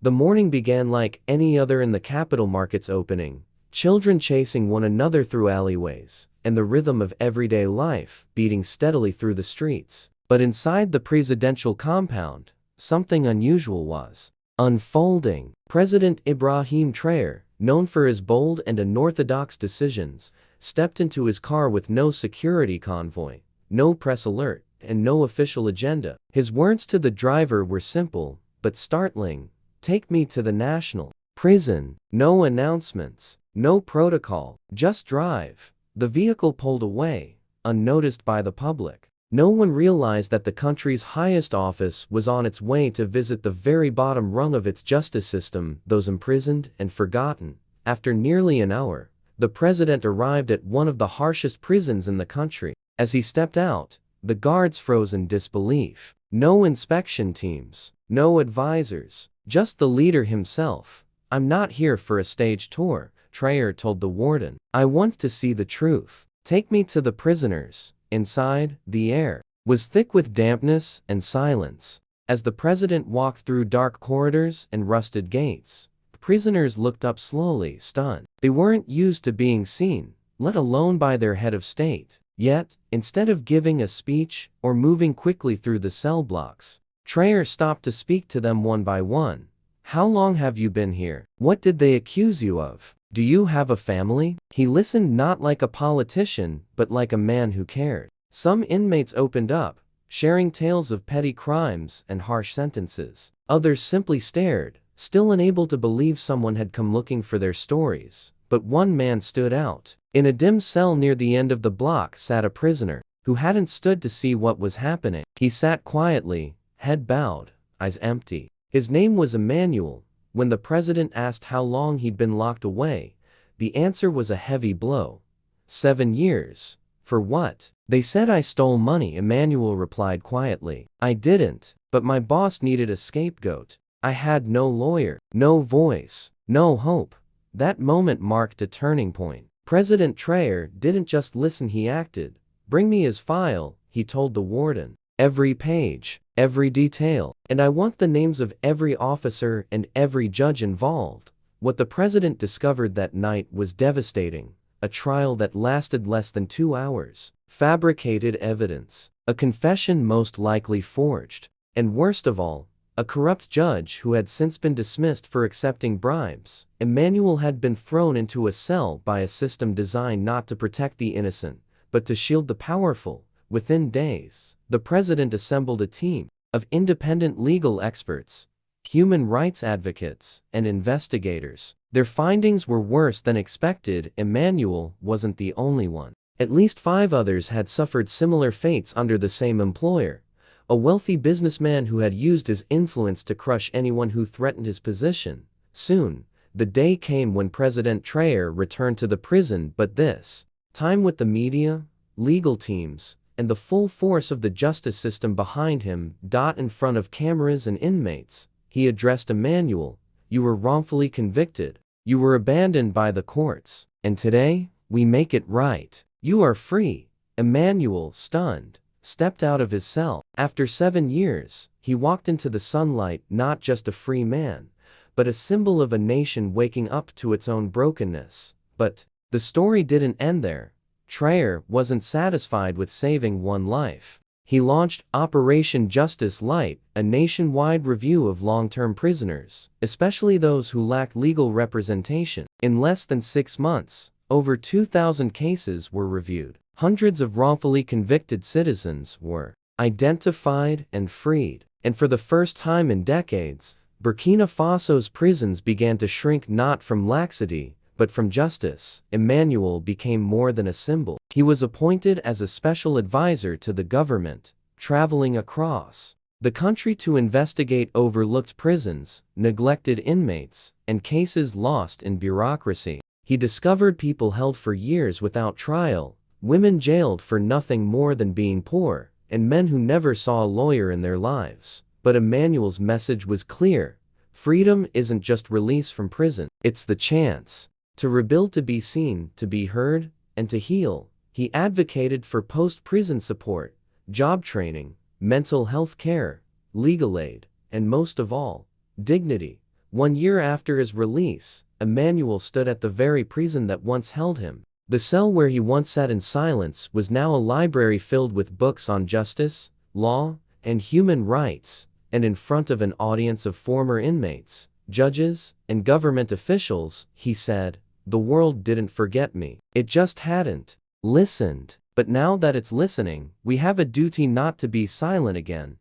The morning began like any other in the capital market's opening, children chasing one another through alleyways, and the rhythm of everyday life beating steadily through the streets. But inside the presidential compound, something unusual was unfolding. President Ibrahim Traoré, known for his bold and unorthodox decisions, stepped into his car with no security convoy, no press alert, and no official agenda. His words to the driver were simple, but startling. "Take me to the national prison." No announcements, no protocol, just drive. The vehicle pulled away, unnoticed by the public. No one realized that the country's highest office was on its way to visit the very bottom rung of its justice system, those imprisoned and forgotten. After nearly an hour, the president arrived at one of the harshest prisons in the country. As he stepped out, the guards froze in disbelief. No inspection teams, no advisors, just the leader himself. "I'm not here for a stage tour," Traoré told the warden. "I want to see the truth. Take me to the prisoners." Inside, the air was thick with dampness and silence. As the president walked through dark corridors and rusted gates, prisoners looked up slowly, stunned. They weren't used to being seen, let alone by their head of state. Yet, instead of giving a speech or moving quickly through the cell blocks, Traoré stopped to speak to them one by one. "How long have you been here? What did they accuse you of? Do you have a family?" He listened not like a politician, but like a man who cared. Some inmates opened up, sharing tales of petty crimes and harsh sentences. Others simply stared, still unable to believe someone had come looking for their stories. But one man stood out. In a dim cell near the end of the block sat a prisoner who hadn't stood to see what was happening. He sat quietly, head bowed, eyes empty. His name was Emmanuel. When the president asked how long he'd been locked away, the answer was a heavy blow. 7 years. For what? "They said I stole money," Emmanuel replied quietly. "I didn't, but my boss needed a scapegoat. I had no lawyer, no voice, no hope." That moment marked a turning point. President Traoré didn't just listen, he acted. "Bring me his file," he told the warden. "Every page, every detail, and I want the names of every officer and every judge involved." What the president discovered that night was devastating. A trial that lasted less than 2 hours. Fabricated evidence. A confession most likely forged. And worst of all, a corrupt judge who had since been dismissed for accepting bribes. Emmanuel had been thrown into a cell by a system designed not to protect the innocent, but to shield the powerful. Within days, the president assembled a team of independent legal experts, human rights advocates, and investigators. Their findings were worse than expected. Emmanuel wasn't the only one. At least 5 others had suffered similar fates under the same employer, a wealthy businessman who had used his influence to crush anyone who threatened his position. Soon, the day came when President Traoré returned to the prison, but this time with the media, legal teams, and the full force of the justice system behind him. In front of cameras and inmates, he addressed Emmanuel. "You were wrongfully convicted. You were abandoned by the courts. And today, we make it right. You are free." Emmanuel, stunned, stepped out of his cell. After 7 years, he walked into the sunlight, not just a free man, but a symbol of a nation waking up to its own brokenness. But the story didn't end there. Traoré wasn't satisfied with saving one life. He launched Operation Justice Light, a nationwide review of long-term prisoners, especially those who lacked legal representation. In less than 6 months, over 2,000 cases were reviewed. Hundreds of wrongfully convicted citizens were identified and freed. And for the first time in decades, Burkina Faso's prisons began to shrink, not from laxity, but from justice. Emmanuel became more than a symbol. He was appointed as a special advisor to the government, traveling across the country to investigate overlooked prisons, neglected inmates, and cases lost in bureaucracy. He discovered people held for years without trial, women jailed for nothing more than being poor, and men who never saw a lawyer in their lives. But Emmanuel's message was clear. Freedom isn't just release from prison, it's the chance to rebuild, to be seen, to be heard, and to heal. He advocated for post-prison support, job training, mental health care, legal aid, and most of all, dignity. 1 year after his release, Emmanuel stood at the very prison that once held him. The cell where he once sat in silence was now a library filled with books on justice, law, and human rights, and in front of an audience of former inmates, judges, and government officials, he said, "The world didn't forget me. It just hadn't listened. But now that it's listening, we have a duty not to be silent again."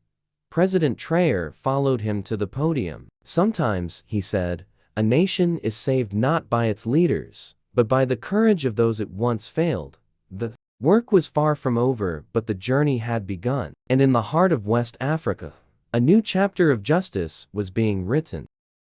President Traoré followed him to the podium. "Sometimes," he said, "a nation is saved not by its leaders, but by the courage of those it once failed." The work was far from over, but the journey had begun. And in the heart of West Africa, a new chapter of justice was being written.